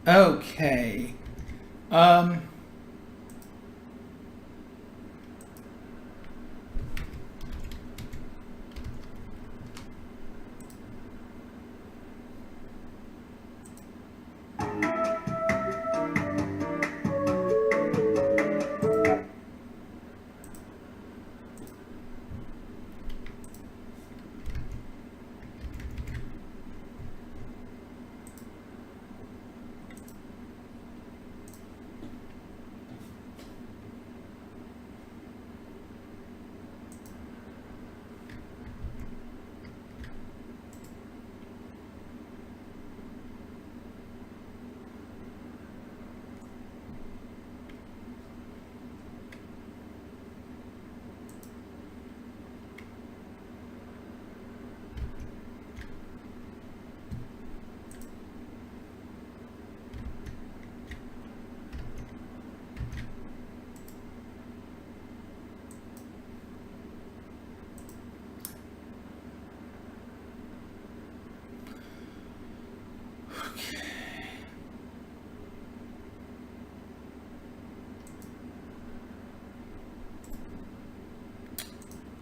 Okay. Um.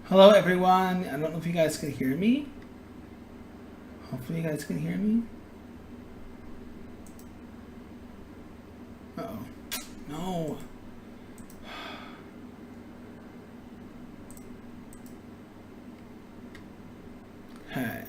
Hello, everyone. I don't know if you guys can hear me. Hopefully, you guys can hear me. Uh-oh. No. Hey.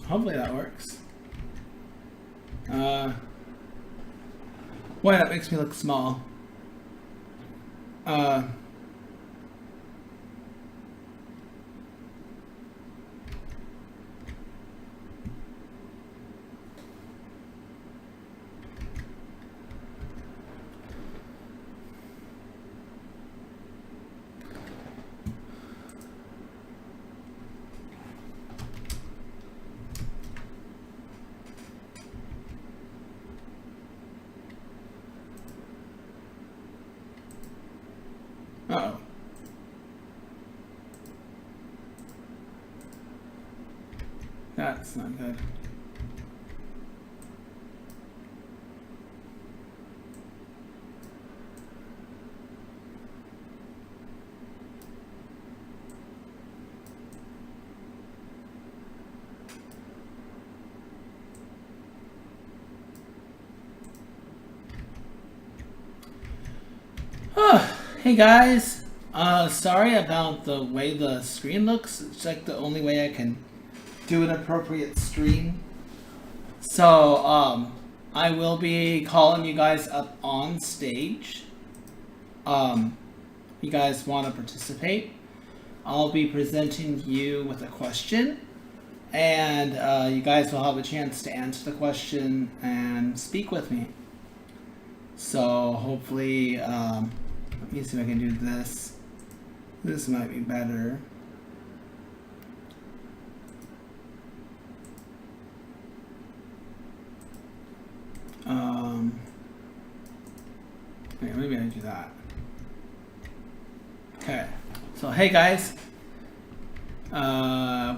Hopefully that works. Boy, that makes me look small. Uh-oh. That's not good. Hey guys, sorry about the way the screen looks. It's like the only way I can do an appropriate stream. So, I will be calling you guys up on stage. You guys want to participate? I'll be presenting you with a question, and you guys will have a chance to answer the question and speak with me. So, hopefully, let me see if I can do this. This might be better. Wait, maybe I do that. Okay. So, hey guys.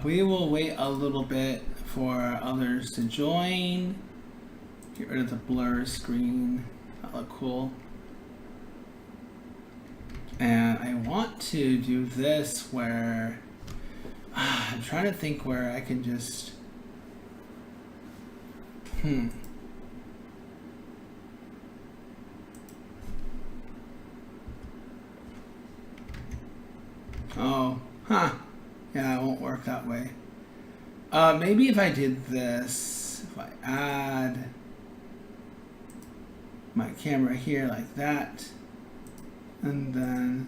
We will wait a little bit for others to join. Get rid of the blur screen. That look cool. And I want to do this where I'm trying to think where I can just Oh, huh. Yeah, it won't work that way. Maybe if I did this, if I add my camera here like that, and then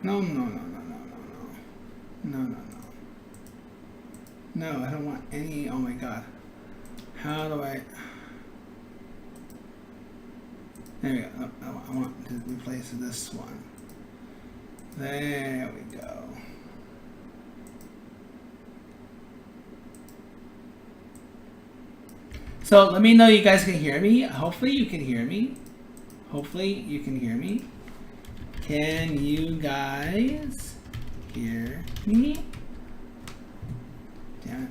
no. No, I don't want any. Oh my god. How do I... There we go. Oh, I want to replace this one. There we go. So let me know you guys can hear me. Hopefully you can hear me. Hopefully you can hear me. Can you guys hear me? Damn it.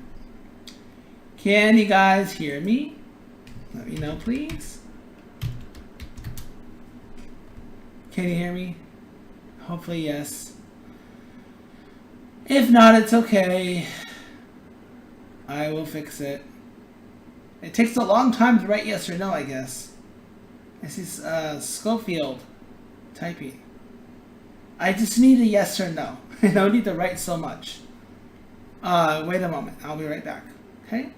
Can you guys hear me? Let me know, please. Can you hear me? Hopefully, yes. If not, it's okay. I will fix it. It takes a long time to write yes or no, I guess. This is Schofield typing. I just need a yes or no. I don't need to write so much. Wait a moment. I'll be right back. Okay?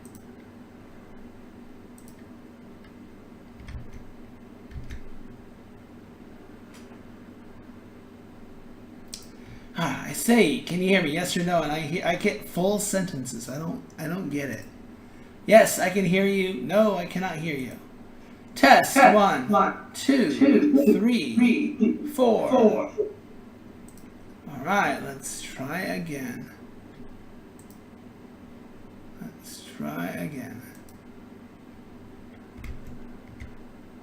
I say, can you hear me? Yes or no? And I get full sentences. I don't get it. Yes, I can hear you. No, I cannot hear you. Test. 1, 2, 3, 4. All right, let's try again. Let's try again.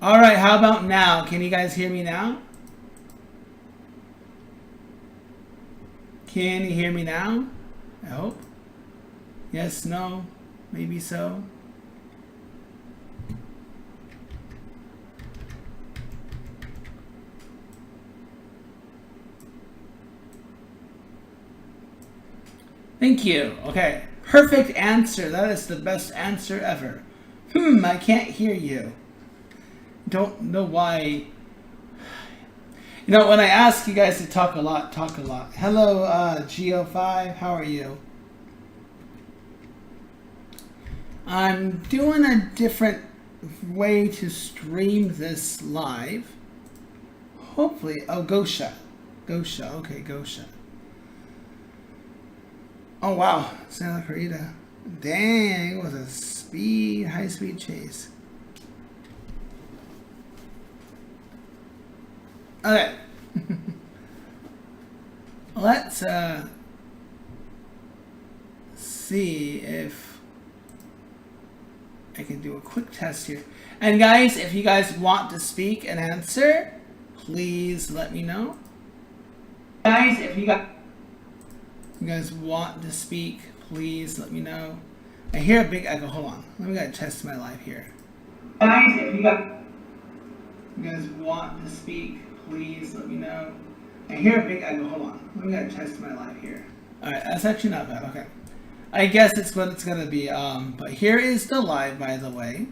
All right, how about now? Can you guys hear me now? Can you hear me now? I hope. Yes, no, maybe so. Thank you. Okay. Perfect answer. That is the best answer ever. I can't hear you. Don't know why. You know, when I ask you guys to talk a lot, talk a lot. Hello, Geo5. How are you? I'm doing a different way to stream this live. Hopefully. Oh, Gosha. Gosha. Okay, Gosha. Oh, wow. Santa Clarita. Dang, it was a high-speed chase. Okay. Let's see if I can do a quick test here. And guys, if you guys want to speak and answer, please let me know. Guys, if you guys want to speak, please let me know. I hear a big echo. Hold on. Let me go test my live here. Guys, if you guys want to speak, please let me know. I hear a big echo. Hold on. Let me go test my live here. Alright, that's actually not bad. Okay. I guess it's what it's going to be. But here is the live, by the way.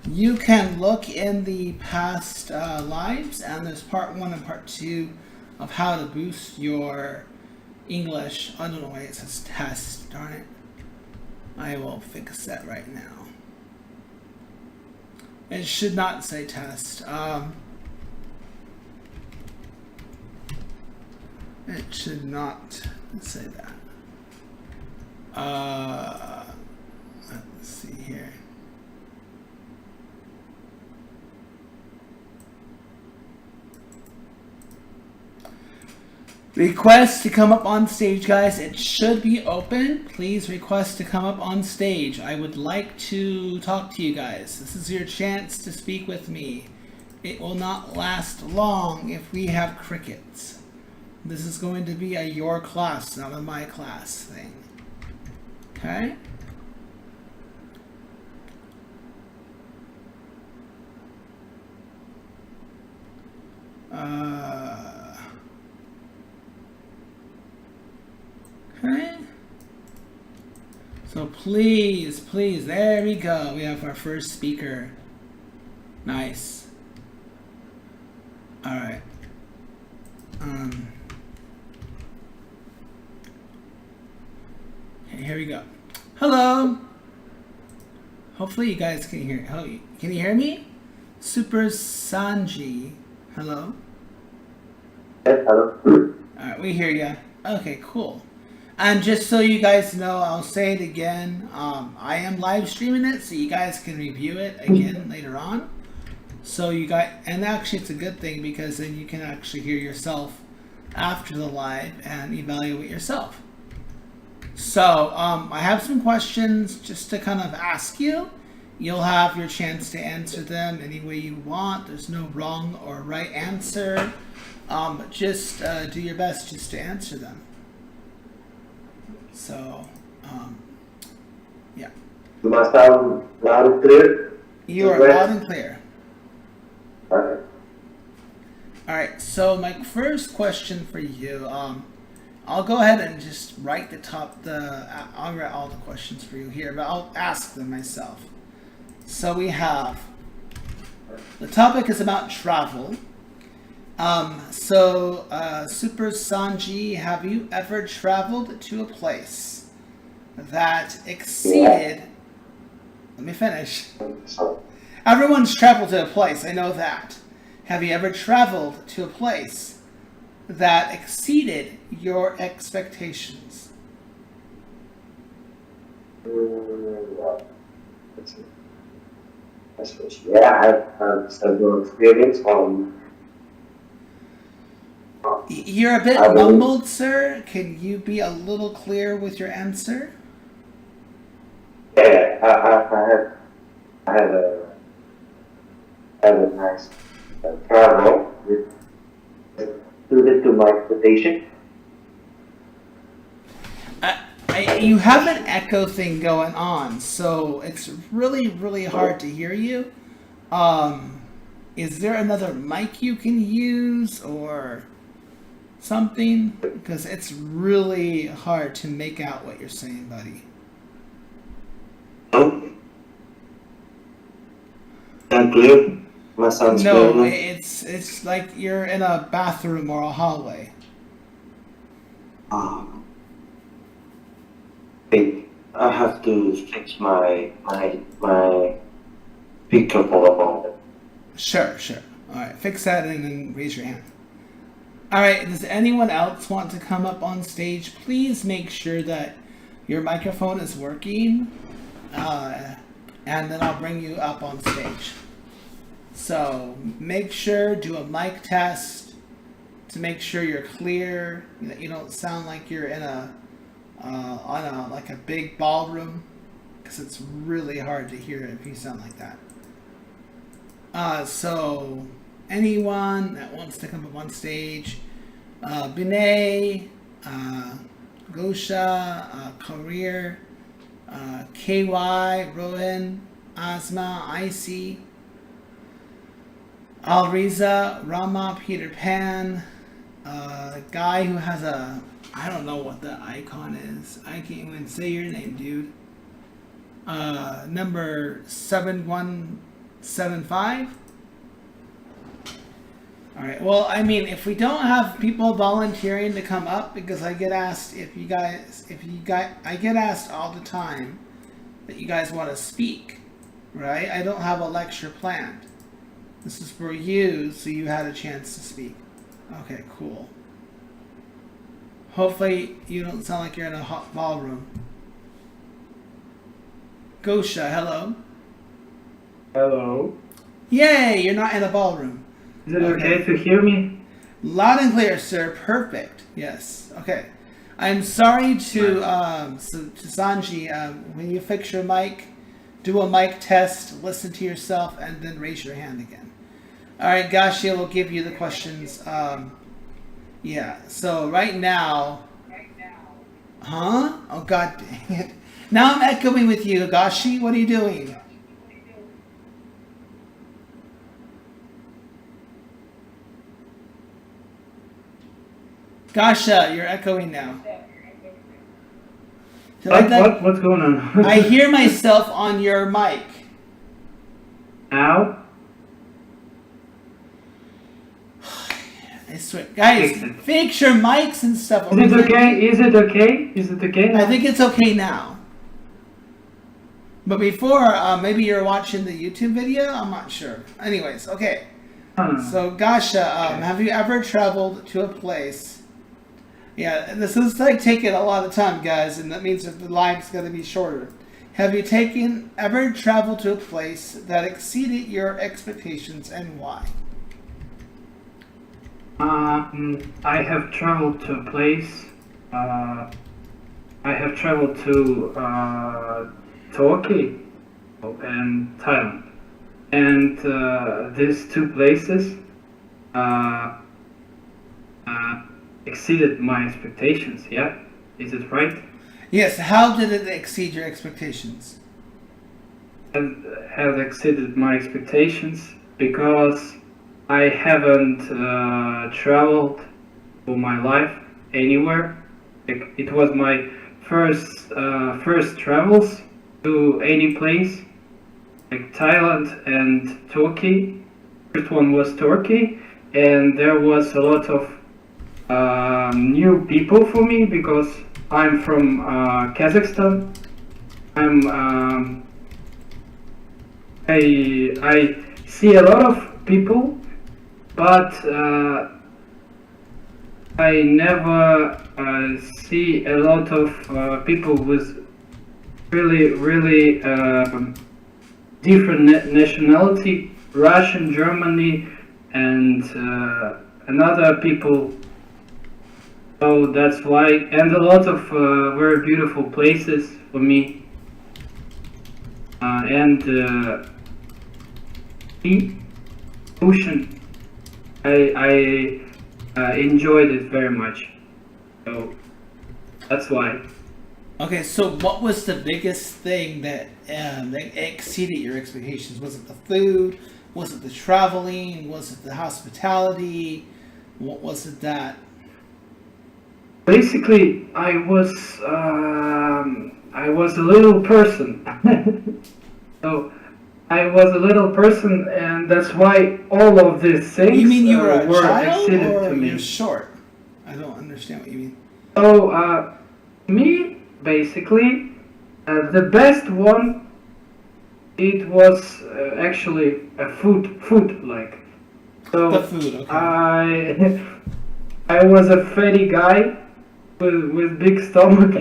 You can look in the past lives, and there's part 1 and part 2 of how to boost your English. I don't know why it says test, darn it. I will fix that right now. It should not say test. It should not say that. Let's see here. Request to come up on stage, guys. It should be open. Please request to come up on stage. I would like to talk to you guys. This is your chance to speak with me. It will not last long if we have crickets. This is going to be a your class, not a my class thing. Okay? Okay. So please, there we go. We have our first speaker. Nice. All right. Okay, here we go. Hello. Hopefully you guys can hear. Can you hear me? Super Sanji. Hello. Yes, hello. All right, we hear you. Okay, cool. And just so you guys know, I'll say it again. I am live streaming it, so you guys can review it again later on. So you guys, and actually it's a good thing because then you can actually hear yourself after the live and evaluate yourself. So I have some questions just to kind of ask you. You'll have your chance to answer them any way you want. There's no wrong or right answer. Just do your best just to answer them. So, yeah. You must sound loud and clear. You are loud and clear. Okay. All right. So my first question for you, I'll go ahead and just write I'll write all the questions for you here, but I'll ask them myself. So we have, the topic is about travel. Super Sanji, have you ever traveled to a place that exceeded, let me finish. Everyone's traveled to a place, I know that. Have you ever traveled to a place that exceeded your expectations? Yeah, I've had several experience on. You're a bit mumbled, sir. Can you be a little clearer with your answer? Yeah, I had a nice travel with suited to my expectation. You have an echo thing going on, so it's really, really hard to hear you. Is there another mic you can use or something? Because it's really hard to make out what you're saying, buddy. Oh, sound clear? My sound's No, clear. it's like you're in a bathroom or a hallway. Wait, I have to fix my speaker for a moment. Sure. All right, fix that and then raise your hand. All right, does anyone else want to come up on stage? Please make sure that your microphone is working, and then I'll bring you up on stage. So make sure, do a mic test to make sure you're clear, that you don't sound like you're in like a big ballroom, because it's really hard to hear if you sound like that. So anyone that wants to come up on stage, Binay, Gosha, Career, KY, Rowan, Asma, Icy, Alriza, Rama, Peter Pan, guy who has I don't know what the icon is. I can't even say your name, dude. Number 7175. All right. Well, I mean, if we don't have people volunteering to come up, because I get asked I get asked all the time that you guys want to speak, right? I don't have a lecture planned. This is for you, so you had a chance to speak. Okay, cool. Hopefully you don't sound like you're in a hot ballroom. Gosha, hello. Hello. Yay, you're not in a ballroom. Is it okay to hear me? Loud and clear, sir. Perfect. Yes. Okay. I'm sorry to Sanji. When you fix your mic, do a mic test, listen to yourself, and then raise your hand again. All right, Gashia will give you the questions. Yeah. So right now. Huh? Oh God dang it! Now I'm echoing with you, Gashi. What are you doing? Gasha, you're echoing now. What's going on? I hear myself on your mic. Ow. I swear. Guys, fix your mics and stuff. Is it okay? Is it okay? Is it okay? I think it's okay now. But before, maybe you're watching the YouTube video? I'm not sure. Anyways, okay. So, Gasha, have you ever traveled to a place Yeah, this is like taking a lot of time, guys, and that means that the live's going to be shorter. Have you ever traveled to a place that exceeded your expectations, and why? I have traveled to a place. I have traveled to Turkey and Thailand, and these two places uh, uh, exceeded my expectations. Yeah, is it right? Yes, how did it exceed your expectations? And have exceeded my expectations because I haven't traveled for my life anywhere. It was my first travels to any place, like Thailand and Turkey. First one was Turkey, and there was a lot of new people for me because I'm from Kazakhstan. I'm I see a lot of people, but I never see a lot of people with really different nationality, Russian, Germany, and another people. So that's why, and a lot of very beautiful places for me, and sea, ocean. I enjoyed it very much. So that's why. Okay, so what was the biggest thing that exceeded your expectations? Was it the food? Was it the traveling? Was it the hospitality? What was it that? Basically, I was a little person. So I was a little person, and that's why all of these things You mean you were a child exceeded or to me. you're short? I don't understand what you mean. So me basically, the best one. It was actually a food like. So The food, okay. I was a fatty guy with big stomach,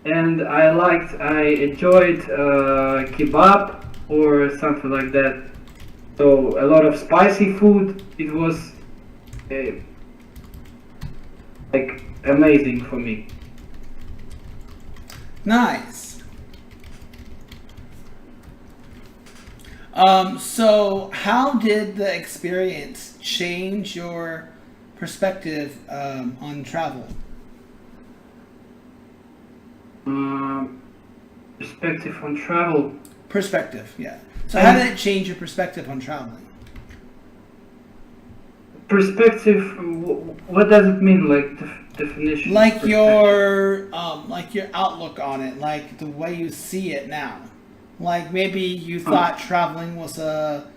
and I enjoyed kebab or something like that. So a lot of spicy food. It was uh, like amazing for me. Nice. So how did the experience change your perspective on travel? Perspective on travel. Perspective, yeah. So how did it change your perspective on traveling? Perspective. What does it mean? Like definition. of Like perspective? like your outlook on it, like the way you see it now. Like maybe you thought traveling was a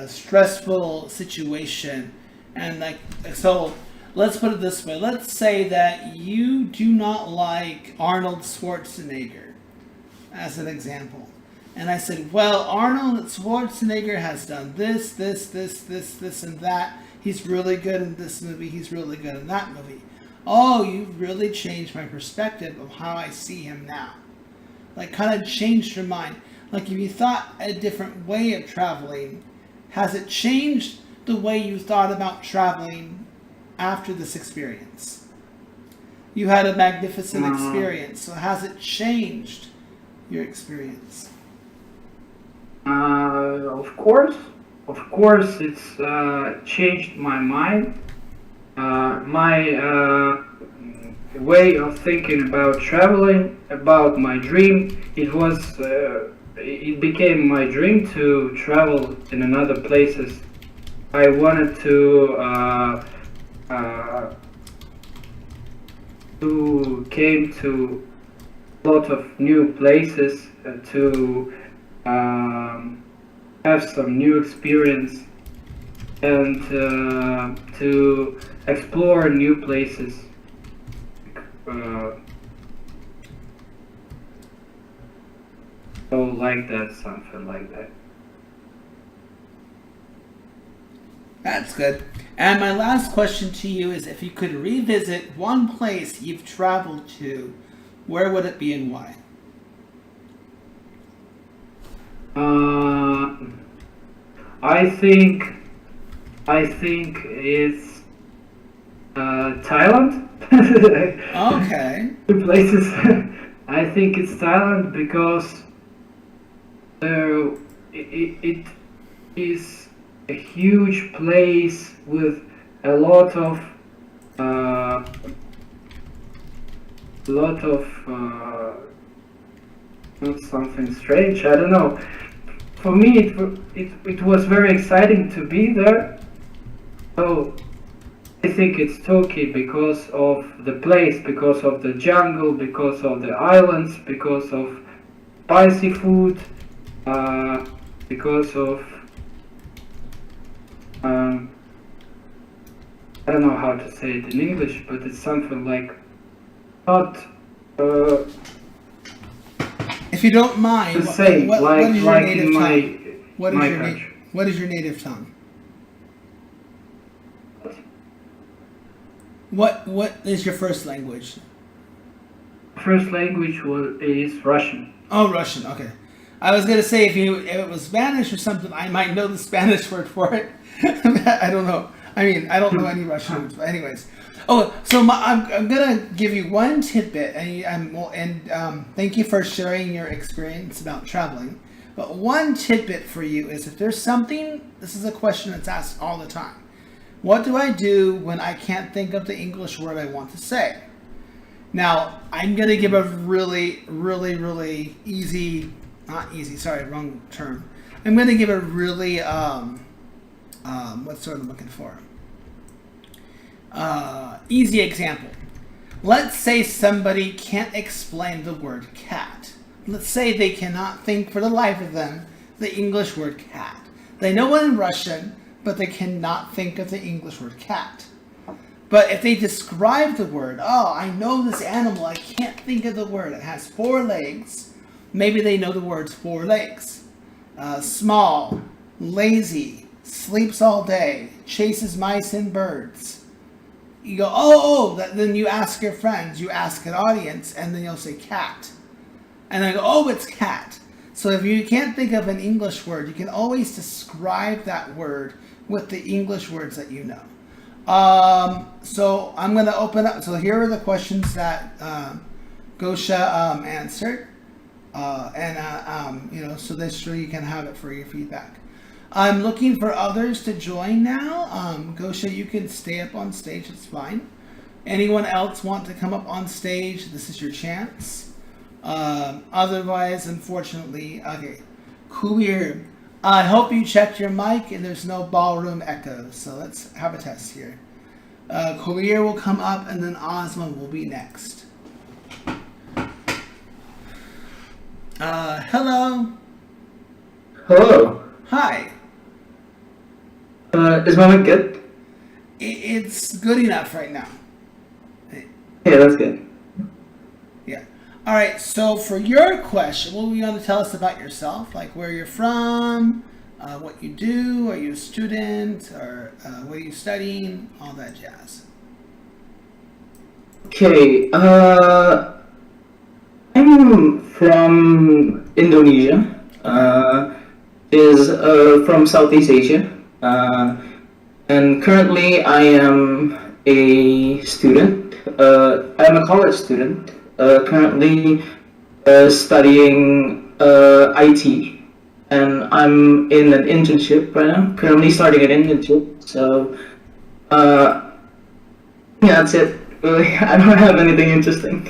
stressful situation, and like so. Let's put it this way. Let's say that you do not like Arnold Schwarzenegger, as an example. And I said, well, Arnold Schwarzenegger has done this, and that. He's really good in this movie. He's really good in that movie. Oh, you've really changed my perspective of how I see him now. Like, kind of changed your mind. Like, if you thought a different way of traveling, has it changed the way you thought about traveling after this experience? You had a magnificent experience, so has it changed your experience? Of course, it's changed my mind. My way of thinking about traveling, about my dream. It became my dream to travel in another places. I wanted to came to a lot of new places to have some new experience and to explore new places. So like that, something like that. That's good. And my last question to you is, if you could revisit one place you've traveled to, where would it be and why? I think it's Thailand. Okay. Two places. I think it's Thailand because it is a huge place with a lot of not something strange. I don't know. For me, it was very exciting to be there. So I think it's Turkey because of the place, because of the jungle, because of the islands, because of spicy food, because of I don't know how to say it in English, but it's something like not If you don't mind, to say what like is your like native in tongue? What is my your country. what is your native tongue? What is your first language? First language is Russian. Oh, Russian. Okay. I was gonna say if it was Spanish or something, I might know the Spanish word for it. I don't know. I mean, I don't know any Russian words, but anyways. Oh, so I'm gonna give you one tidbit, and thank you for sharing your experience about traveling. But one tidbit for you is, if there's something, this is a question that's asked all the time. What do I do when I can't think of the English word I want to say? Now, I'm gonna give a really, really, really easy, not easy, sorry, wrong term. I'm gonna give a really, what's the word I'm looking for? Easy example. Let's say somebody can't explain the word cat. Let's say they cannot think for the life of them the English word cat. They know it in Russian, but they cannot think of the English word cat. But if they describe the word, oh, I know this animal, I can't think of the word, it has 4 legs, maybe they know the words 4 legs. Small, lazy, sleeps all day, chases mice and birds. You go, then you ask your friends, you ask an audience, and then you'll say cat. And I go, oh, it's cat. So if you can't think of an English word, you can always describe that word with the English words that you know. So I'm going to open up. So here are the questions that Gosha answered. So this sure you can have it for your feedback. I'm looking for others to join now. Gosha, you can stay up on stage. It's fine. Anyone else want to come up on stage? This is your chance. Otherwise, unfortunately, okay. Kubir, I hope you checked your mic and there's no ballroom echoes. So let's have a test here. Kubir will come up and then Osman will be next. Hello. Hello. Hi. Is my mic good? It's good enough right now. Yeah, that's good. Yeah. All right. So for your question, what do you want to tell us about yourself? Like where you're from, what you do, are you a student, or what are you studying, all that jazz. Okay. I'm from Indonesia. Is from Southeast Asia. And currently I am a student. I'm a college student. Currently studying IT, and I'm in an internship right now. Currently starting an internship. So yeah, that's it. Really, I don't have anything interesting.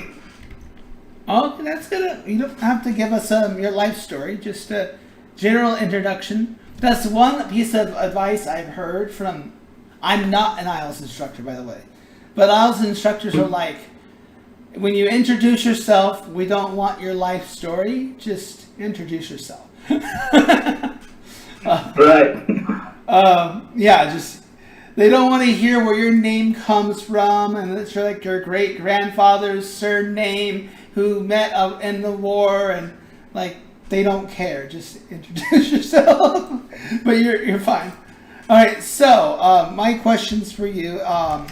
Oh, that's good. You don't have to give us your life story. Just a general introduction. That's one piece of advice I've heard from. I'm not an IELTS instructor, by the way, but IELTS instructors are like, when you introduce yourself, we don't want your life story. Just introduce yourself. Right. Yeah, just they don't want to hear where your name comes from, and it's like your great grandfather's surname who met in the war, and like they don't care. Just introduce yourself. But you're fine. All right, so my questions for you, and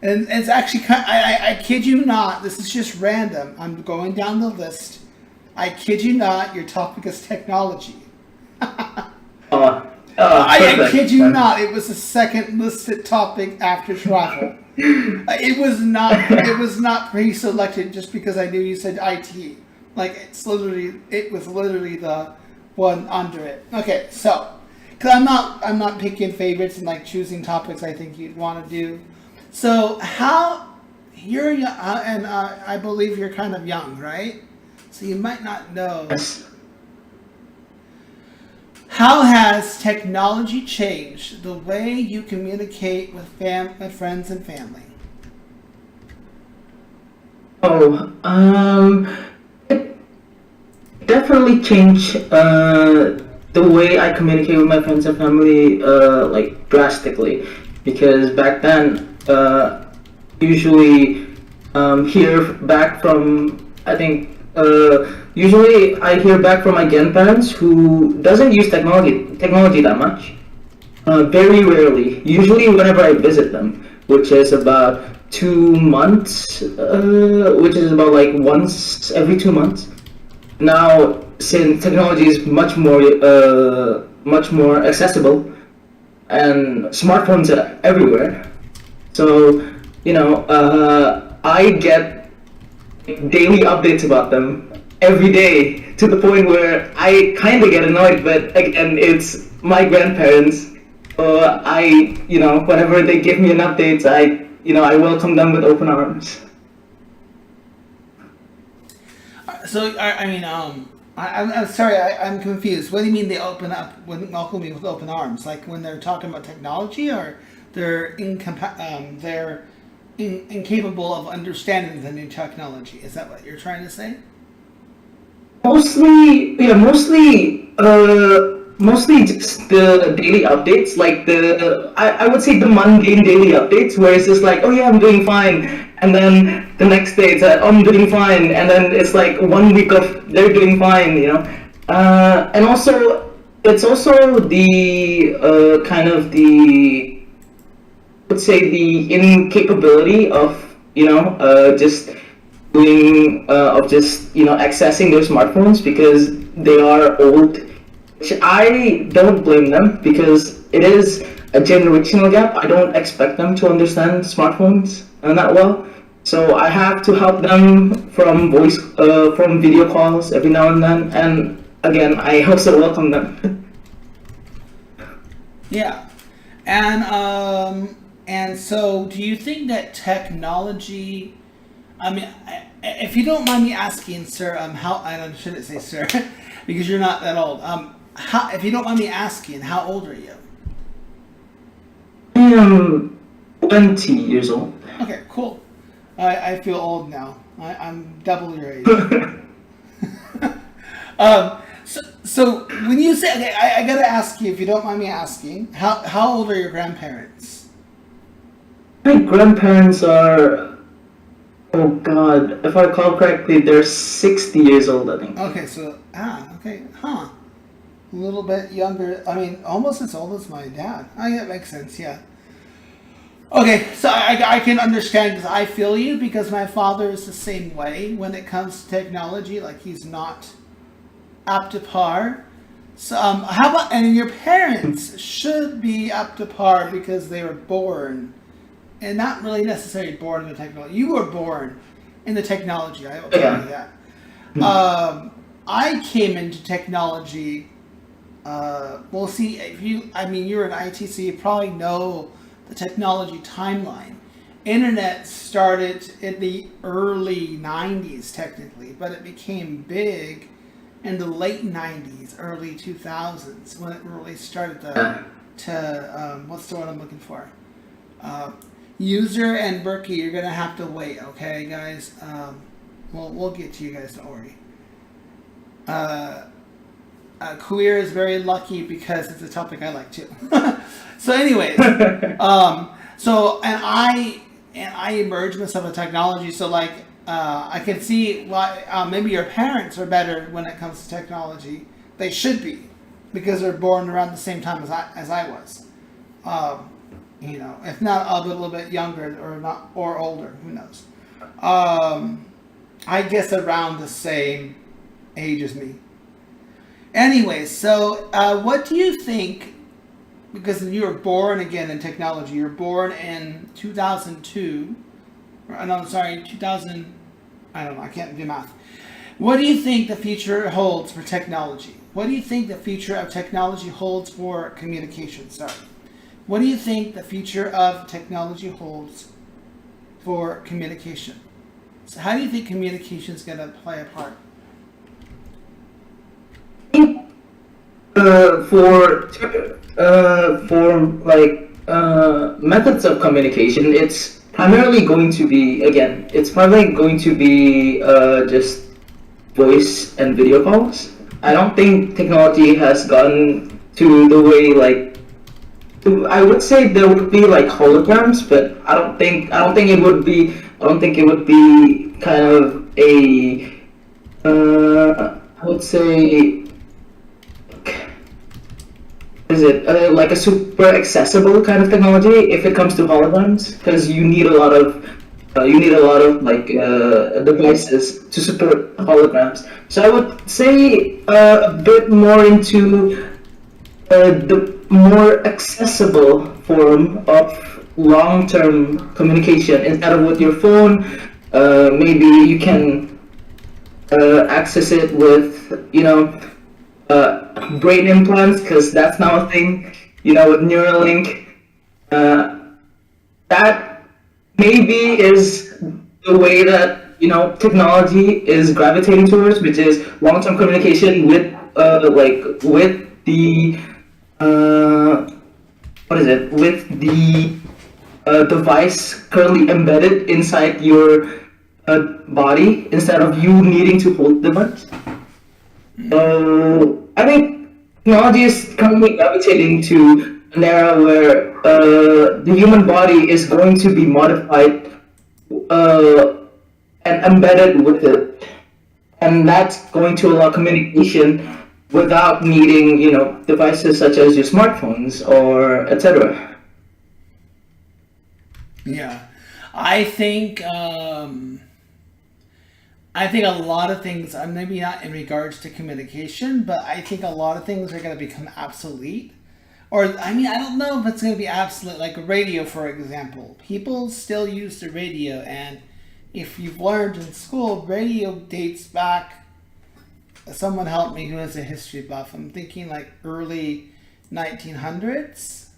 it's actually I kid you not, this is just random. I'm going down the list. I kid you not, your topic is technology. I kid you not, it was the second listed topic after travel. It was not pre-selected just because I knew you said IT. Like it was literally the one under it. Okay, so because I'm not picking favorites and like choosing topics I think you'd want to do. So how you're young, and I believe you're kind of young, right? So you might not know. Yes. How has technology changed the way you communicate with friends and family? It definitely changed the way I communicate with my friends and family, like drastically, because back then, usually hear back from usually I hear back from my grandparents who doesn't use technology that much. Very rarely. Usually whenever I visit them, which is about 2 months, which is about like once every 2 months. Now, since technology is much more accessible, and smartphones are everywhere, so I get daily updates about them every day to the point where I kind of get annoyed. But again, it's my grandparents. Whenever they give me an update, I welcome them with open arms. So I'm sorry, I'm confused. What do you mean they welcome me with open arms? Like when they're talking about technology, or they're incapable of understanding the new technology? Is that what you're trying to say? Mostly just the daily updates, like I would say the mundane daily updates, where it's just like, oh yeah, I'm doing fine, and then the next day it's like, oh, I'm doing fine, and then it's like 1 week of they're doing fine, and also it's also the kind of the, let's say, the incapability of just accessing their smartphones because they are old. Which I don't blame them, because it is a generational gap. I don't expect them to understand smartphones that well, so I have to help them from from video calls every now and then. And again, I also welcome them. Yeah, and so do you think that technology? I mean, if you don't mind me asking, sir, how I shouldn't say sir, because you're not that old. If you don't mind me asking, how old are you? I am 20 years old. Okay, cool. I feel old now. I'm double your age. So when you say, okay, I gotta ask you, if you don't mind me asking, how old are your grandparents? My grandparents are, oh God, if I recall correctly, they're 60 years old, I think. Okay, so okay, a little bit younger. I mean, almost as old as my dad. That makes sense. Yeah. Okay, so I can understand, because I feel you, because my father is the same way when it comes to technology. Like, he's not up to par. So how about, and your parents should be up to par because they were born, and not really necessarily born in the technology. You were born in the technology. I will tell you that. I came into technology. Well, see, you're in IT, so you probably know the technology timeline. Internet started in the early 90s, technically, but it became big in the late 90s, early 2000s, when it really started to what's the word I'm looking for? User and Berkey, you're going to have to wait, okay, guys? We'll get to you guys, don't worry. Queer is very lucky because it's a topic I like too. So anyways, so I emerged myself in technology, so like I can see why maybe your parents are better when it comes to technology. They should be, because they're born around the same time as I was. if not a little bit younger or older, who knows? I guess around the same age as me. Anyway, so what do you think? Because you were born again in technology. You're born in 2002. No, I'm sorry, 2000. I don't know. I can't do math. What do you think the future holds for technology? What do you think the future of technology holds for communication? Sorry. What do you think the future of technology holds for communication? So how do you think communication is going to play a part? For like methods of communication, it's primarily going to be just voice and video calls. I don't think technology has gotten to the way I would say there would be like holograms, but I don't think it would be kind of a I would say, is it like a super accessible kind of technology if it comes to holograms? Because you need a lot of devices to support holograms. So I would say a bit more into the more accessible form of long-term communication instead of with your phone. Maybe you can access it with brain implants, because that's now a thing, with Neuralink. That maybe is the way that technology is gravitating towards, which is long-term communication with the device currently embedded inside your body instead of you needing to hold the device. So I think technology is currently gravitating to an era where the human body is going to be modified and embedded with it, and that's going to allow communication without needing devices such as your smartphones or etc. Yeah, I think a lot of things, maybe not in regards to communication, but I think a lot of things are going to become obsolete. Or, I don't know if it's going to be absolute, like radio, for example. People still use the radio, and if you've learned in school, radio dates back, someone help me who is a history buff, I'm thinking like early 1900s.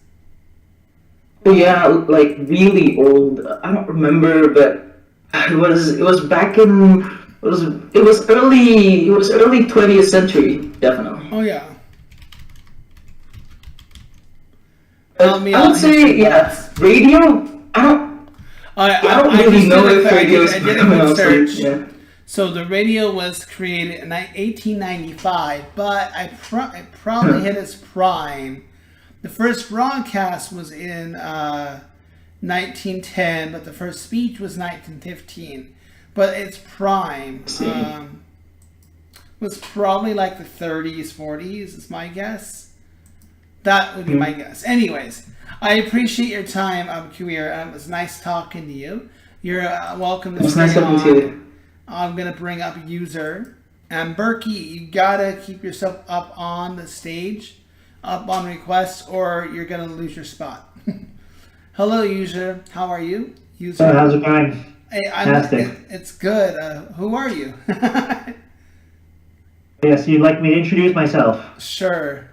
Oh yeah, like really old. I don't remember, but it was back in it was early 20th century, definitely. Oh yeah. I would say radio. I don't really know if radio is coming out soon. Yeah. So the radio was created in 1895, but it probably hit its prime. The first broadcast was in 1910, but the first speech was 1915. But its prime was probably like the 30s, 40s, is my guess. That would be my guess. Anyways, I appreciate your time, Kuir. It was nice talking to you. You're welcome to stay on. I'm going to bring up user. And Berkey, you got to keep yourself up on the stage, up on requests, or you're going to lose your spot. Hello, user. How are you? User. Oh, how's it going? Hey, Fantastic. It's good. Who are you? Yes, you'd like me to introduce myself? Sure.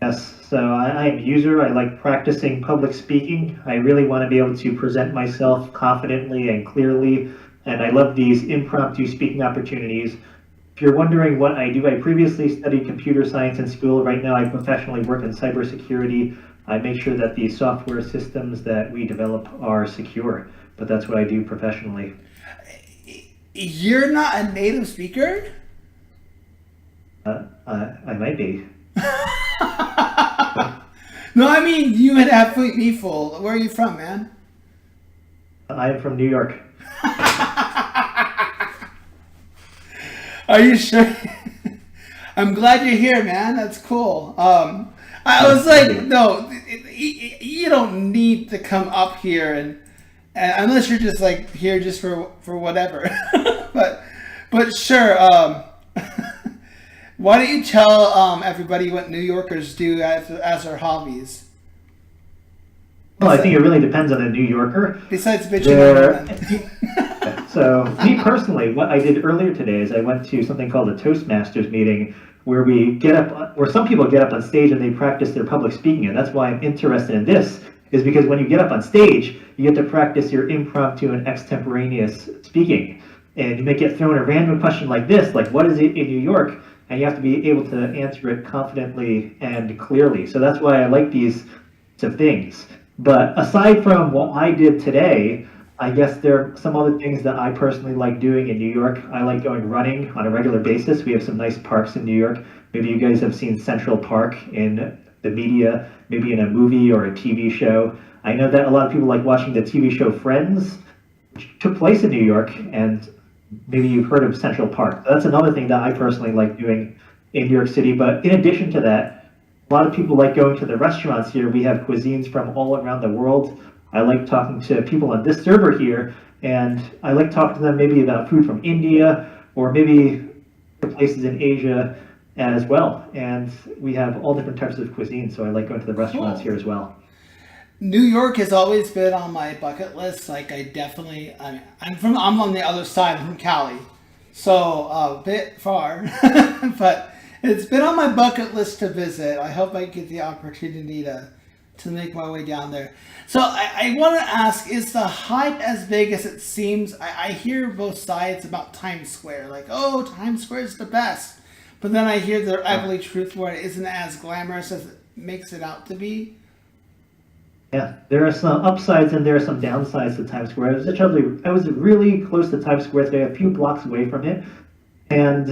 Yes, so I'm user. I like practicing public speaking. I really want to be able to present myself confidently and clearly, and I love these impromptu speaking opportunities. If you're wondering what I do, I previously studied computer science in school. Right now I professionally work in cybersecurity. I make sure that the software systems that we develop are secure, but that's what I do professionally. You're not a native speaker? I might be. No, I mean, you would have me full. Where are you from, man? I'm from New York. Are you sure? I'm glad you're here, man. That's cool. I was like, no, don't need to come up here and unless you're just like here just for whatever. but sure. Why don't you tell everybody what New Yorkers do as their hobbies? Well, I think it really depends on the New Yorker. Besides bitching on women. So, me personally, what I did earlier today is I went to something called a Toastmasters meeting where where some people get up on stage and they practice their public speaking, and that's why I'm interested in this, is because when you get up on stage, you get to practice your impromptu and extemporaneous speaking. And you may get thrown a random question like this, like, what is it in New York? And you have to be able to answer it confidently and clearly. So that's why I like these sorts of things. But aside from what I did today, I guess there are some other things that I personally like doing in New York. I like going running on a regular basis. We have some nice parks in New York. Maybe you guys have seen Central Park in the media, maybe in a movie or a TV show. I know that a lot of people like watching the TV show Friends, which took place in New York, and maybe you've heard of Central Park. That's another thing that I personally like doing in New York City. But in addition to that, a lot of people like going to the restaurants here. We have cuisines from all around the world. I like talking to people on this server here, and I like talking to them maybe about food from India or maybe places in Asia as well. And we have all different types of cuisine, so I like going to the restaurants here as well. New York has always been on my bucket list. Like I'm on the other side. I'm from Cali, so a bit far, but it's been on my bucket list to visit. I hope I get the opportunity to make my way down there. So I want to ask, is the hype as big as it seems? I hear both sides about Times Square, like, oh, Times Square is the best. But then I hear the ugly truth where it isn't as glamorous as it makes it out to be. Yeah, there are some upsides and there are some downsides to Times Square. I was really close to Times Square today, a few blocks away from it. And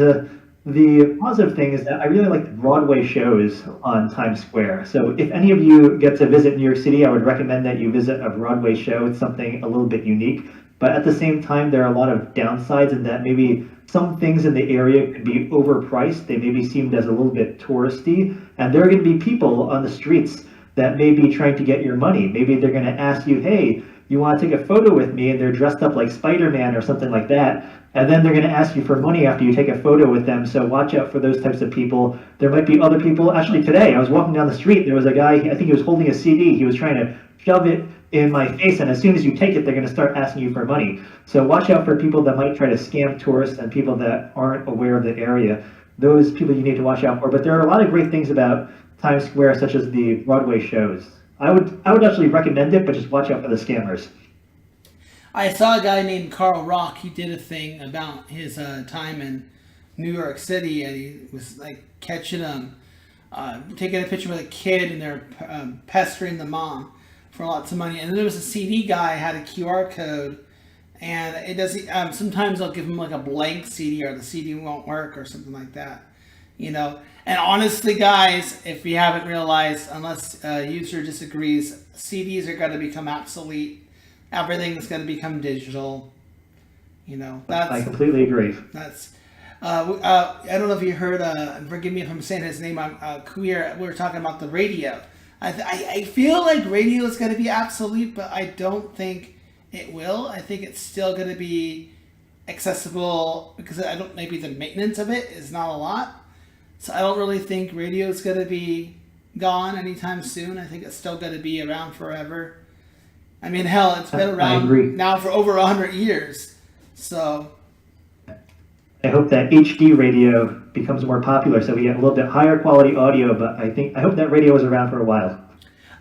the positive thing is that I really like the Broadway shows on Times Square. So if any of you get to visit New York City, I would recommend that you visit a Broadway show. It's something a little bit unique. But at the same time, there are a lot of downsides in that maybe some things in the area could be overpriced. They may be seen as a little bit touristy. And there are going to be people on the streets that may be trying to get your money. Maybe they're going to ask you, hey, you want to take a photo with me? And they're dressed up like Spider-Man or something like that. And then they're going to ask you for money after you take a photo with them. So watch out for those types of people. There might be other people. Actually, today I was walking down the street. There was a guy, I think he was holding a CD. He was trying to shove it in my face. And as soon as you take it, they're going to start asking you for money. So watch out for people that might try to scam tourists and people that aren't aware of the area. Those people you need to watch out for. But there are a lot of great things about Times Square, such as the Broadway shows. I would actually recommend it, but just watch out for the scammers. I saw a guy named Carl Rock. He did a thing about his time in New York City, and he was like catching them, taking a picture with a kid, and they're pestering the mom for lots of money. And then there was a CD guy had a QR code, and it doesn't. Sometimes they'll give him like a blank CD, or the CD won't work, or something like that. You know. And honestly, guys, if you haven't realized, unless a user disagrees, CDs are going to become obsolete. Everything is going to become digital. You know, I completely agree. That's. I don't know if you heard. Forgive me if I'm saying his name. We were talking about the radio. I feel like radio is going to be obsolete, but I don't think it will. I think it's still going to be accessible because maybe the maintenance of it is not a lot. So I don't really think radio is going to be gone anytime soon. I think it's still going to be around forever. I mean, hell, it's been around now for over 100 years. So I hope that HD radio becomes more popular so we get a little bit higher quality audio, but I hope that radio is around for a while.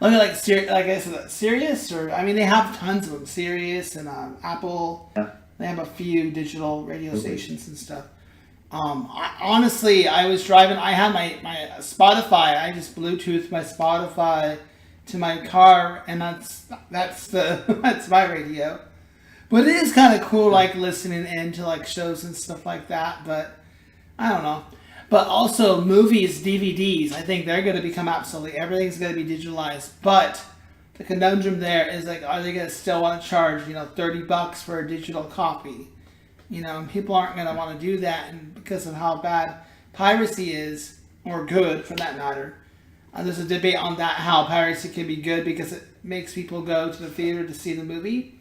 Look at like I said, Sirius, or I mean, they have tons of them. Sirius and Apple. Yeah. They have a few digital radio stations and stuff. I was driving. I had my Spotify. I just Bluetooth my Spotify to my car, and that's my radio. But it is kind of cool, like listening in to like shows and stuff like that. But I don't know. But also movies, DVDs. I think they're going to become obsolete. Everything's going to be digitalized. But the conundrum there is like, are they going to still want to charge $30 for a digital copy? People aren't going to want to do that, and because of how bad piracy is, or good for that matter, There's a debate on that, how piracy can be good because it makes people go to the theater to see the movie.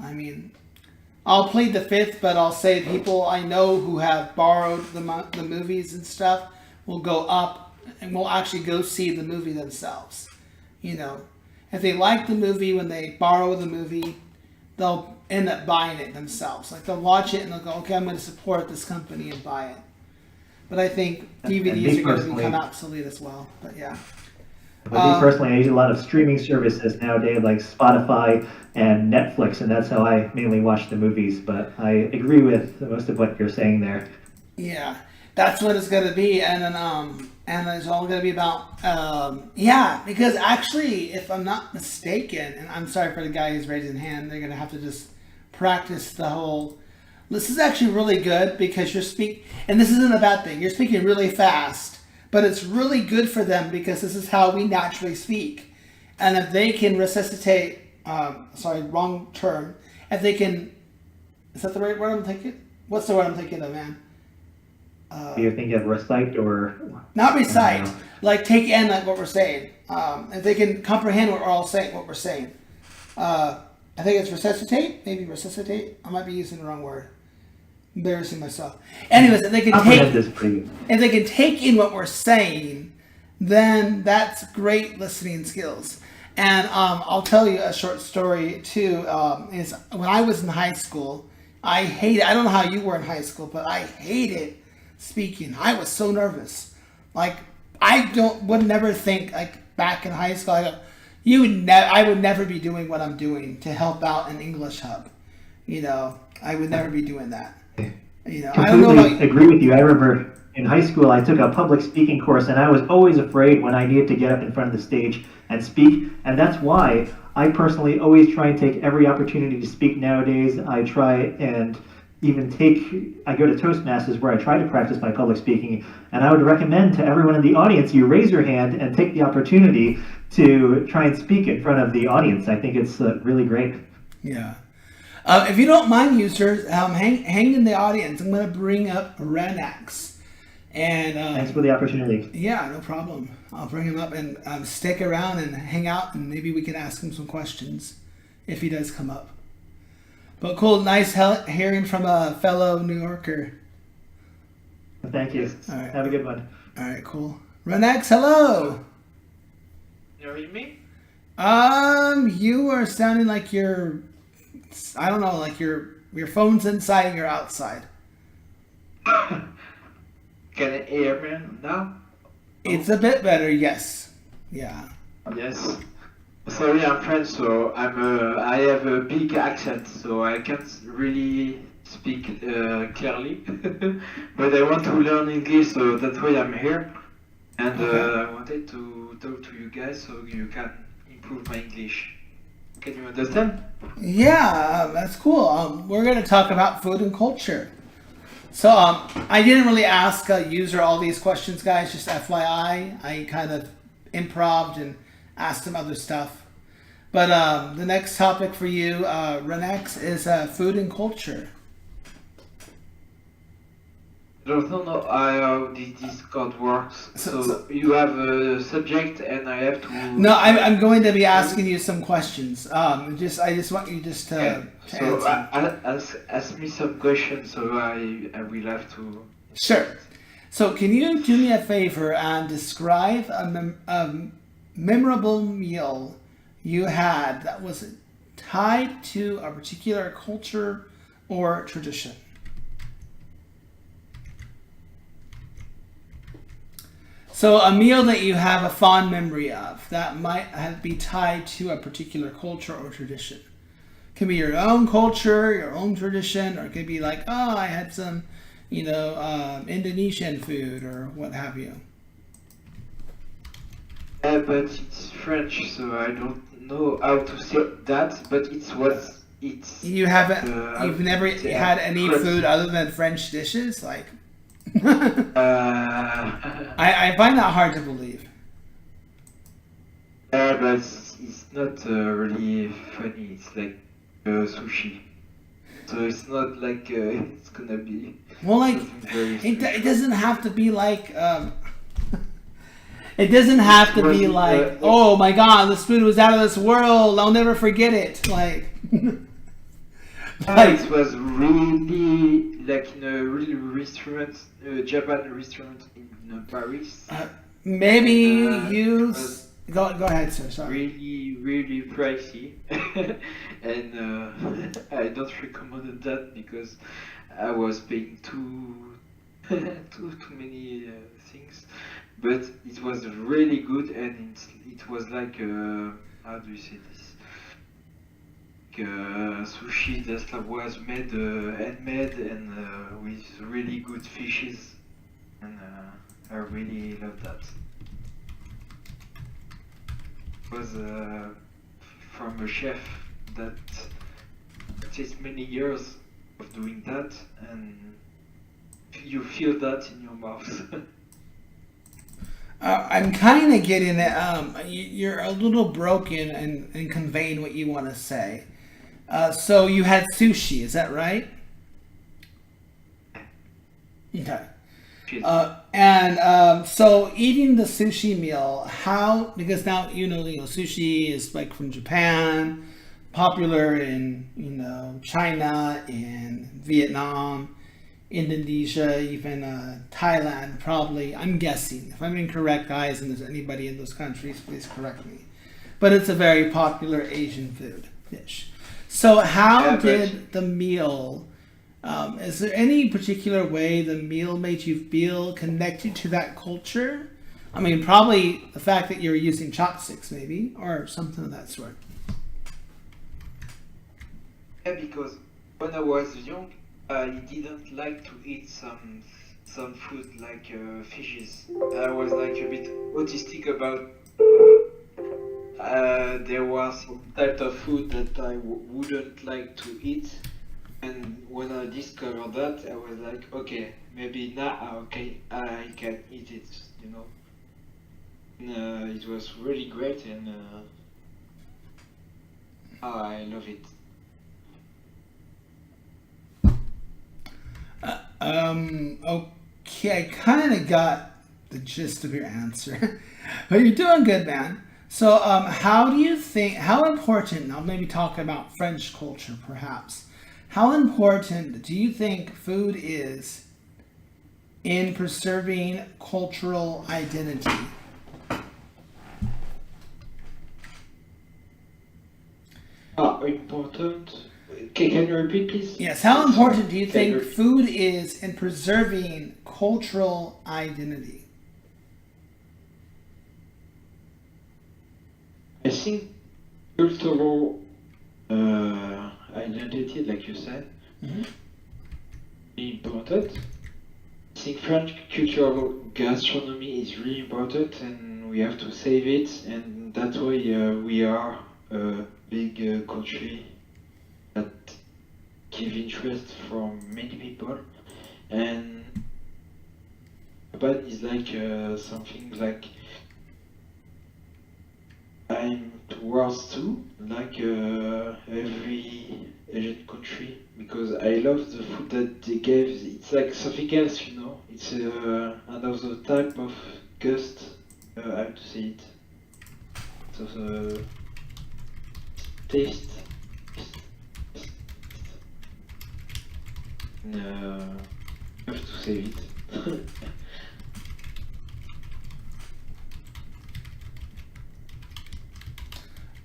I mean, I'll plead the fifth, but I'll say people I know who have borrowed the movies and stuff will go up and will actually go see the movie themselves. You know, if they like the movie when they borrow the movie, they'll end up buying it themselves. Like they'll watch it and they'll go, okay, I'm going to support this company and buy it. But I think DVDs are going to become obsolete as well. But yeah. But me personally, I use a lot of streaming services nowadays, like Spotify and Netflix, and that's how I mainly watch the movies. But I agree with most of what you're saying there. Yeah, that's what it's going to be, and then and it's all going to be about because actually, if I'm not mistaken, and I'm sorry for the guy who's raising his hand, they're going to have to just practice the whole. This is actually really good because and this isn't a bad thing. You're speaking really fast. But it's really good for them because this is how we naturally speak. And if they can resuscitate, wrong term. If they can, is that the right word I'm thinking? What's the word I'm thinking of, man? You're thinking of recite or? Not recite, like take in like what we're saying. If they can comprehend what we're all saying, what we're saying. I think it's resuscitate, maybe resuscitate. I might be using the wrong word. Embarrassing myself. Anyways, if they can take in what we're saying, then that's great listening skills. And I'll tell you a short story too. Is when I was in high school, I don't know how you were in high school, but I hated speaking. I was so nervous. Like would never think like back in high school. I would never be doing what I'm doing to help out an English hub. You know, I would never be doing that. You know, I don't know about agree with you. I remember in high school I took a public speaking course and I was always afraid when I needed to get up in front of the stage and speak, and that's why I personally always try and take every opportunity to speak nowadays. I try and I go to Toastmasters where I try to practice my public speaking, and I would recommend to everyone in the audience you raise your hand and take the opportunity to try and speak in front of the audience. I think it's really great. Yeah. If you don't mind, users, hang in the audience. I'm going to bring up Renax. And thanks for the opportunity. Yeah, no problem. I'll bring him up and stick around and hang out, and maybe we can ask him some questions if he does come up. But cool, nice hearing from a fellow New Yorker. Thank you. All right. Have a good one. All right, cool. Renax, hello. You hear me? You are sounding like you're, I don't know, like your phone's inside and you're outside. Can you hear me now? It's a bit better, yes. Yeah. Yes. Sorry, I'm French, so I have a big accent, so I can't really speak clearly. But I want to learn English, so that's why I'm here. And I wanted to talk to you guys so you can improve my English. Can you understand? Yeah, that's cool. We're going to talk about food and culture. So I didn't really ask a user all these questions, guys, just FYI. I kind of improv'd and asked him other stuff. But the next topic for you, Renex, is food and culture. I don't know how this Discord works. So you have a subject and I have to... No, I'm going to be asking you some questions. I just want you just to answer. Ask me some questions, so I will have to... Sure. So can you do me a favor and describe a memorable meal you had that was tied to a particular culture or tradition? So a meal that you have a fond memory of that might be tied to a particular culture or tradition. It can be your own culture, your own tradition, or it could be like, oh, I had some, Indonesian food or what have you. Yeah, but it's French, so I don't know how to say that, but it's what it's... You haven't, you've never had any food other than French dishes? Like... I find that hard to believe. Yeah, but it's not really funny. It's like sushi, so it's not like it's gonna be. Well, like it doesn't have to be like. It doesn't have to be was, like, oh my god, this food was out of this world. I'll never forget it. Like, it was really like in a real restaurant, Japan restaurant in Paris. maybe And, you. it was Go ahead, sir. Sorry. really pricey, and I don't recommend that because I was paying too many things. But it was really good, and it was like how do you say this? Sushi that was made handmade and with really good fishes, and I really love that. It was from a chef that takes many years of doing that, and you feel that in your mouth. I'm kind of getting it. You're a little broken in conveying what you want to say. So you had sushi, is that right? Okay. So eating the sushi meal, how? Because now you know sushi is like from Japan, popular in China, in Vietnam, Indonesia, even Thailand, probably. I'm guessing. If I'm incorrect, guys, and there's anybody in those countries, please correct me. But it's a very popular Asian food dish. So how did the meal, is there any particular way the meal made you feel connected to that culture? I mean, probably the fact that you're using chopsticks, maybe, or something of that sort. Yeah, because when I was young, I didn't like to eat some food like fishes. I was like a bit autistic about. There was some type of food that I wouldn't like to eat, and when I discovered that, I was like, okay, maybe now okay, I can eat it, you know. And, it was really great, and I love it. Okay, I kind of got the gist of your answer, but you're doing good, man. So, how do you think, how important, I'll maybe talk about French culture perhaps, how important do you think food is in preserving cultural identity? Important. Okay, can you repeat, please? Yes, how important do you think food is in preserving cultural identity? I think cultural identity, like you said, is important. I think French cultural gastronomy is really important, and we have to save it. And that's why we are a big country that give interest from many people. And Japan is like something like I'm towards too, like every Asian country, because I love the food that they gave. It's like something else, you know. It's another type of gust. I have to say it. So the taste. I have to say it.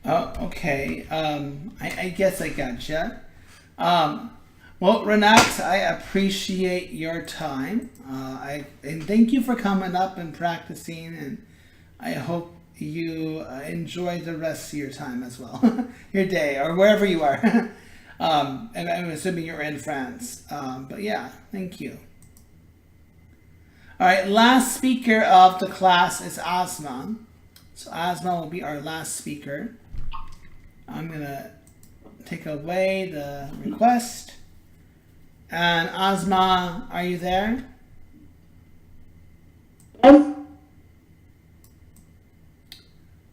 Oh, okay. I guess I gotcha. Well, Renat, I appreciate your time. And thank you for coming up and practicing. And I hope you enjoy the rest of your time as well, your day or wherever you are. And I'm assuming you're in France. But yeah, thank you. All right, last speaker of the class is Asma. So Asma will be our last speaker. I'm gonna take away the request. And Asma, are you there? Yes.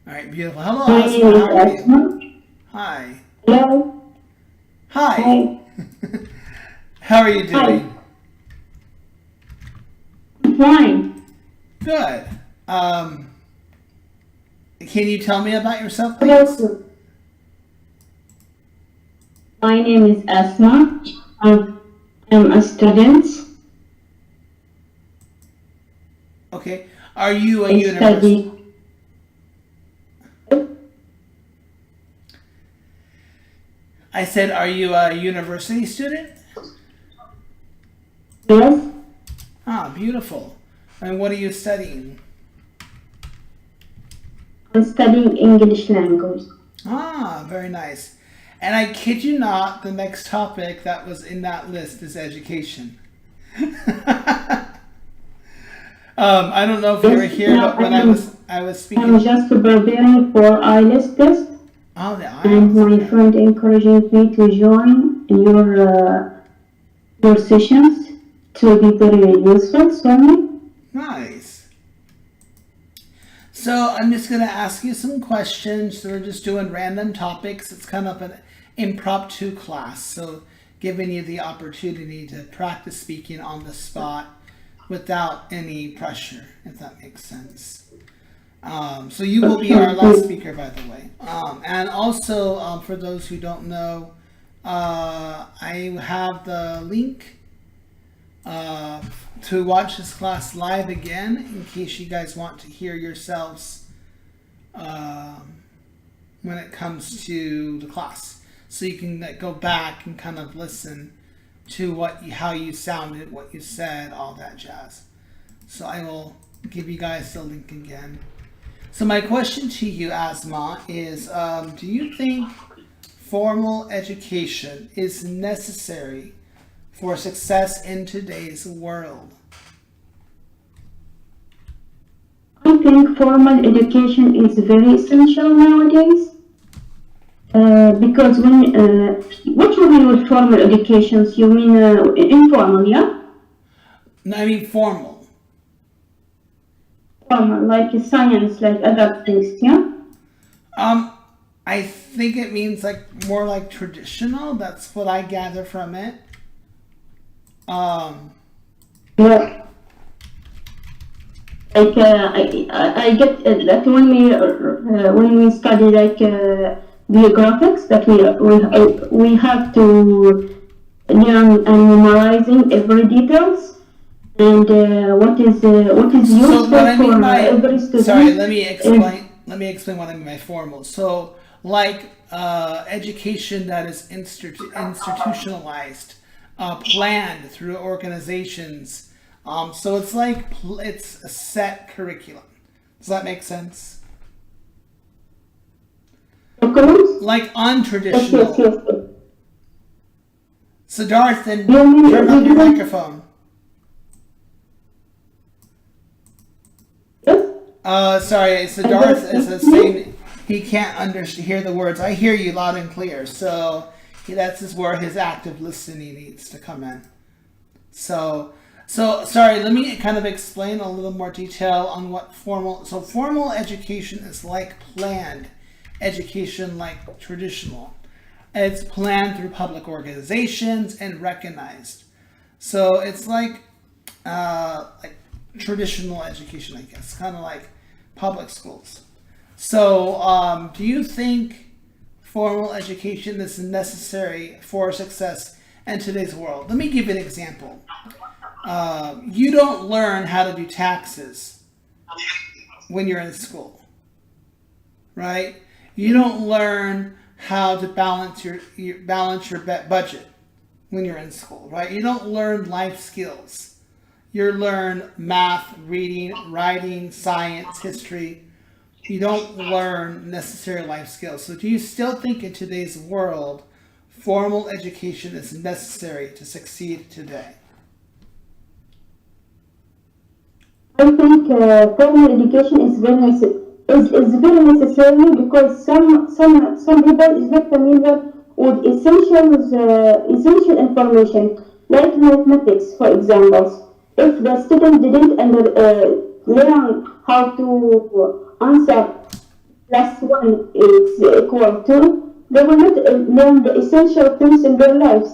All right, beautiful. Hello, My Asma. name is How are you? Asma. Hi. Hello. Hi. Hi. How are you doing? I'm fine. Good. Can you tell me about yourself, Hello, please? sir. My name is Asma. I'm a student. Okay. Are you a I university? study. I said, are you a university student? Yes, Ah, beautiful. And what are you studying? I'm studying English language. Ah, very nice. And I kid you not, the next topic that was in that list is education. I don't know if you were Yes, here, now but when I was I'm speaking. just preparing for IELTS test, Oh, the and IELTS. my Okay. friend encouraging me to join your sessions. It will be very useful for me. Nice. So I'm just going to ask you some questions. So we're just doing random topics. It's kind of an impromptu class. So giving you the opportunity to practice speaking on the spot without any pressure, if that makes sense. So you will be our last speaker, by the way. And also, for those who don't know, I have the link to watch this class live again in case you guys want to hear yourselves when it comes to the class. So you can go back and kind of listen to how you sounded, what you said, all that jazz. So I will give you guys the link again. So my question to you, Asma, is do you think formal education is necessary for success in today's world? I think formal education is very essential nowadays. Because what you mean with formal educations? You mean informal, yeah? No, I mean formal. Formal, like science, like other things, yeah? I think it means like more like traditional. That's what I gather from it. Yeah. Like I get that when we study like geographics, that we have to learn and memorizing every details, and what is useful So what I mean for by every student. sorry, let me explain. Let me explain what I mean by formal. So like education that is institutionalized, planned through organizations. So it's like it's a set curriculum. Does that make sense? Curriculums? Like Yes, untraditional. yes. Siddharth, then You mean turn up your you- microphone. Yes? Sorry, Siddharth is saying he can't hear the words. I hear you loud and clear. So that's where his active listening needs to come in. So sorry, let me kind of explain a little more detail on what formal education is like planned education, like traditional. It's planned through public organizations and recognized. So it's like traditional education, I guess, kind of like public schools. So do you think formal education is necessary for success in today's world? Let me give you an example. You don't learn how to do taxes when you're in school, right? You don't learn how to balance your budget when you're in school, right? You don't learn life skills. You learn math, reading, writing, science, history. You don't learn necessary life skills. So do you still think in today's world formal education is necessary to succeed today? I think formal education is very necessary because some people is not familiar with essential information like mathematics, for example. If the student didn't learn how to answer +1 is equal to, they will not learn the essential things in their lives.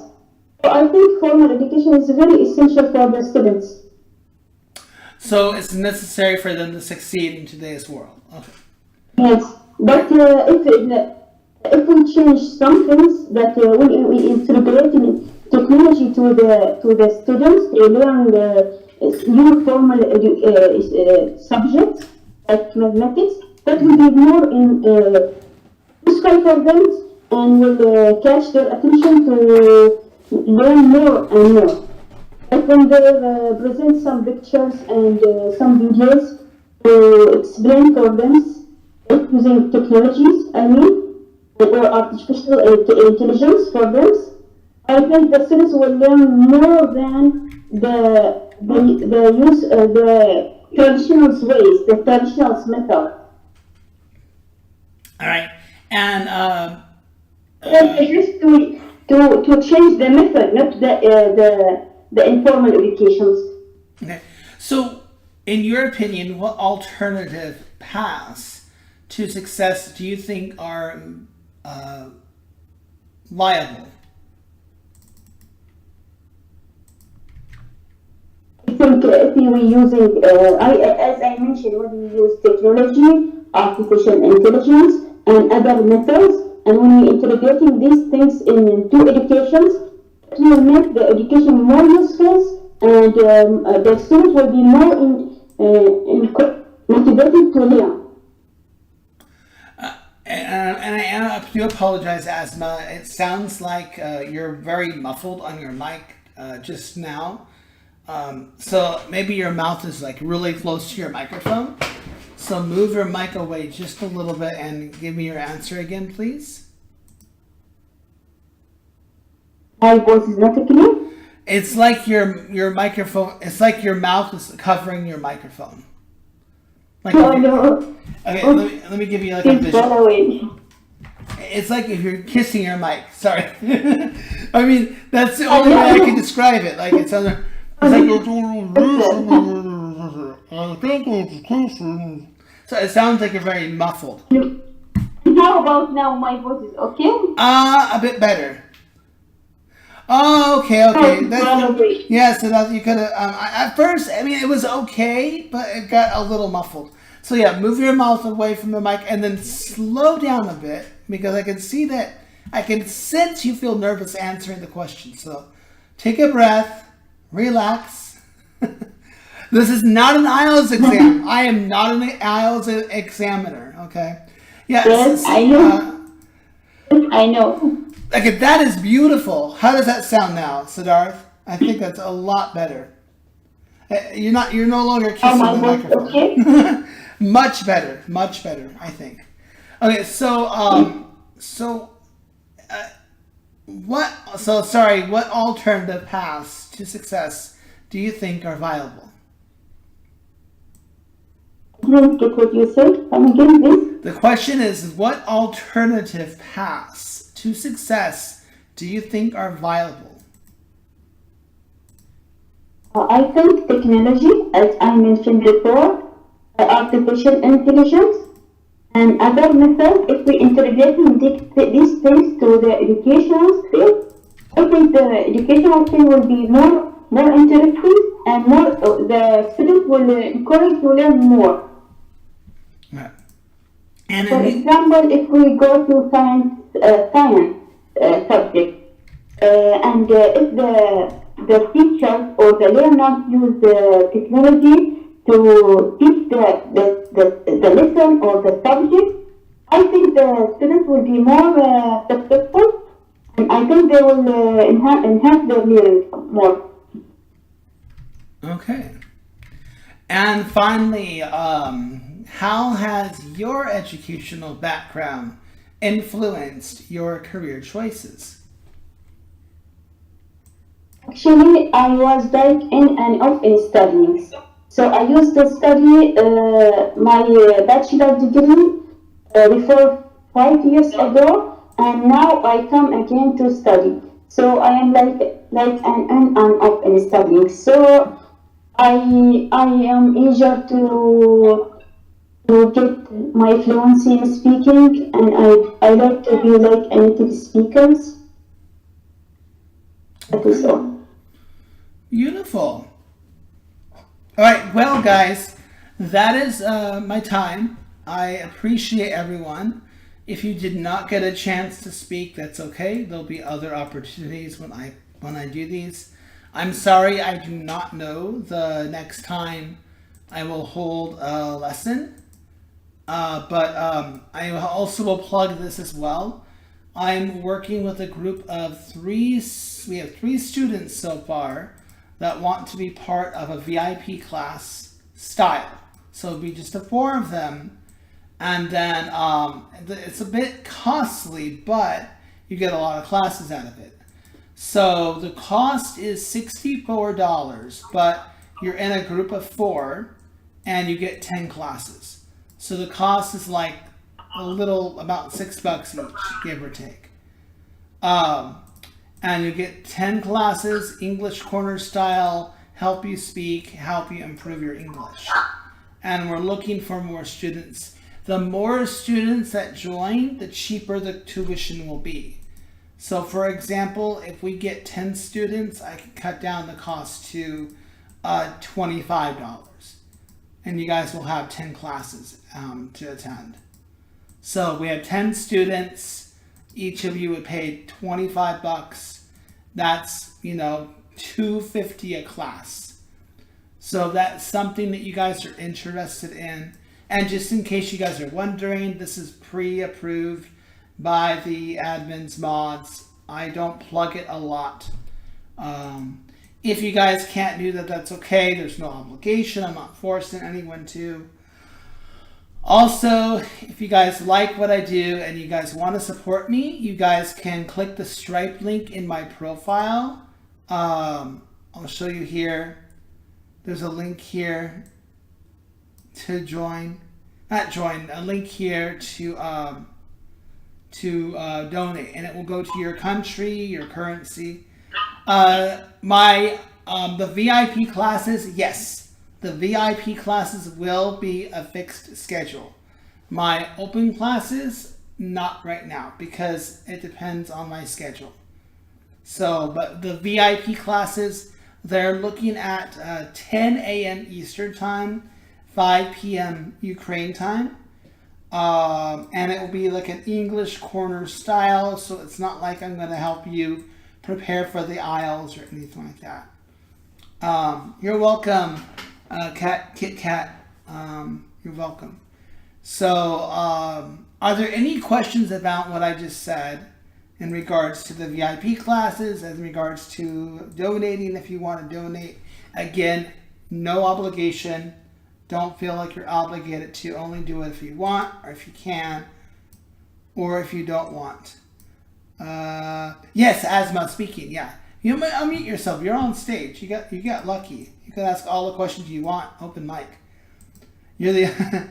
So I think formal education is very essential for the students. So it's necessary for them to succeed in today's world. Okay. Yes, but if we change some things that we integrate in technology to the students, they learn new formal subjects like mathematics, that will be more useful for them and will catch their attention to learn more and more. Like when they present some pictures and some videos to explain for them using technologies, I mean, or artificial intelligence for them, I think the students will learn more than the use the traditional ways, the traditional method. All right. And Just to change the method, not the informal educations. okay. So, in your opinion, what alternative paths to success do you think are viable? I think if we using, as I mentioned, when we use technology, artificial intelligence, and other methods, and when we integrating these things into educations, it will make the education more useful, and the students will be more motivated to learn. And I do apologize, Asma. It sounds like you're very muffled on your mic just now. So maybe your mouth is like really close to your microphone. So move your mic away just a little bit and give me your answer again, please. My voice is not clear. It's like your microphone. It's like your mouth is covering your microphone. Like Oh no. okay, let me give you like a It's far visual. away. It's like if you're kissing your mic. Sorry. I mean, that's the only way I can describe it. Like it's other. It's like so it sounds like you're very muffled. How about now? My voice is okay? A bit better. Oh, okay. That's yeah. So that you could have. At first, I mean, it was okay, but it got a little muffled. So yeah, move your mouth away from the mic and then slow down a bit because I can see that I can sense you feel nervous answering the question. So take a breath, relax. This is not an IELTS exam. I am not an IELTS examiner. Okay. Yeah. Yes, I know. I know. Okay, that is beautiful. How does that sound now, Siddharth? I think that's a lot better. You're no longer kissing my the voice microphone. okay? Much better, I think. Okay, what alternative paths to success do you think are viable? I didn't get what you said. Come again, please. The question is, what alternative paths to success do you think are viable? I think technology, as I mentioned before, artificial intelligence, and other methods, if we integrating these things to the educational field, I think the educational field will be more interesting and more the students will encourage to learn more. Right. And For example, if we go to science subject, and if the teachers or the learners use the technology to teach the lesson or the subject, I think the students will be more successful, and I think they will enhance their learning more. Okay. And finally, how has your educational background influenced your career choices? Actually, I was like in and off in studying. So I used to study my bachelor degree before 5 years ago, and now I come again to study. So I am like an on and off in studying. So I am eager to get my fluency in speaking, and I like to be like a native speakers. That is all. Beautiful. All right, well, guys, that is my time. I appreciate everyone. If you did not get a chance to speak, that's okay. There'll be other opportunities when I do these. I'm sorry I do not know the next time I will hold a lesson. But I also will plug this as well. I'm working with a group of three. We have 3 students so far that want to be part of a VIP class style. So it'll be just the 4 of them. And then it's a bit costly, but you get a lot of classes out of it. So the cost is $64, but you're in a group of 4 and you get 10 classes. So the cost is like about $6 each, give or take. And you get 10 classes, English corner style, help you speak, help you improve your English. And we're looking for more students. The more students that join, the cheaper the tuition will be. So for example, if we get 10 students, I can cut down the cost to $25. And you guys will have 10 classes to attend. So we have 10 students. Each of you would pay $25. That's, $250 a class. So that's something that you guys are interested in. And just in case you guys are wondering, this is pre-approved by the admins mods. I don't plug it a lot. If you guys can't do that, that's okay. There's no obligation. I'm not forcing anyone to. Also, if you guys like what I do and you guys want to support me, you guys can click the Stripe link in my profile. I'll show you here. There's a link here to join. Not join, a link here to donate, and it will go to your country, your currency. The VIP classes, yes, the VIP classes will be a fixed schedule. My open classes, not right now, because it depends on my schedule. So, but the VIP classes, they're looking at 10 a.m. Eastern time, 5 p.m. Ukraine time. And it will be like an English corner style, so it's not like I'm going to help you prepare for the IELTS or anything like that. You're welcome, Kit Kat. You're welcome. So, are there any questions about what I just said in regards to the VIP classes, in regards to donating if you want to donate? Again, no obligation. Don't feel like you're obligated to. Only do it if you want, or if you can, or if you don't want. Yes, Asma speaking. Yeah, you might unmute yourself. You're on stage. You got lucky. You can ask all the questions you want. Open mic. You're the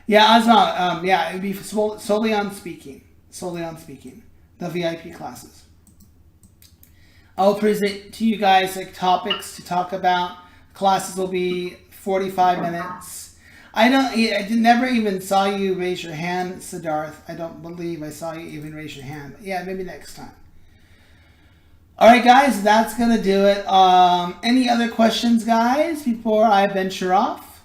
yeah, Asma. Yeah, it'd be solely on speaking. Solely on speaking. The VIP classes. I'll present to you guys like topics to talk about. Classes will be 45 minutes. I never even saw you raise your hand, Siddharth. I don't believe I saw you even raise your hand. But yeah, maybe next time. Alright guys, that's going to do it. Any other questions, guys, before I venture off?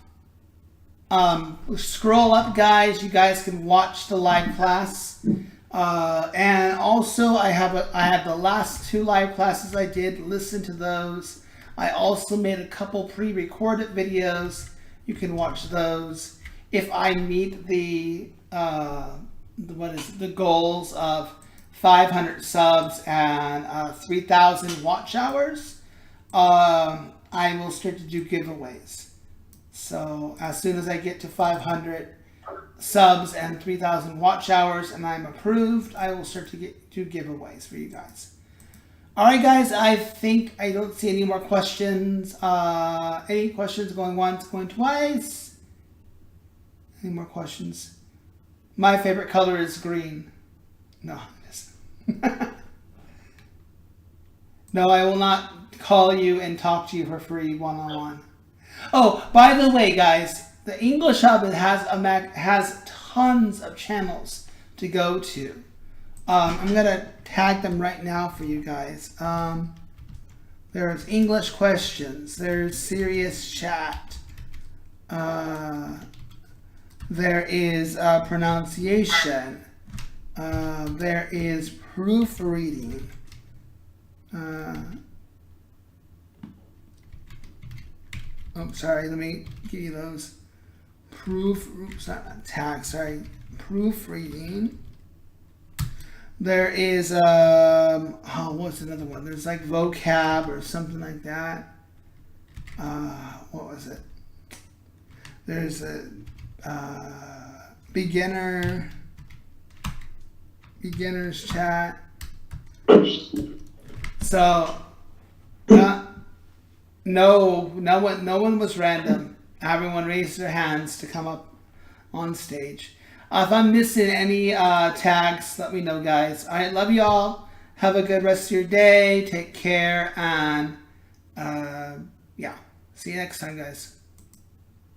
Scroll up, guys. You guys can watch the live class. And also, I have the last 2 live classes I did. Listen to those. I also made a couple pre-recorded videos. You can watch those. If I meet the goals of 500 subs and 3,000 watch hours, I will start to do giveaways. So as soon as I get to 500 subs and 3,000 watch hours and I'm approved, I will start to do giveaways for you guys. Alright guys, I think I don't see any more questions. Any questions going once, going twice? Any more questions? My favorite color is green. No, no, I will not call you and talk to you for free one-on-one. Oh, by the way guys, the English Hub has tons of channels to go to. I'm going to tag them right now for you guys. There's English questions. There's serious chat. There is pronunciation. There is proofreading. Sorry, let me give you those. Proofreading. There is, what's another one? There's like vocab or something like that. What was it? There's a beginner's chat. So, no one was random. Everyone raised their hands to come up on stage. If I'm missing any tags, let me know, guys. All right, love y'all. Have a good rest of your day. Take care, and yeah, see you next time, guys.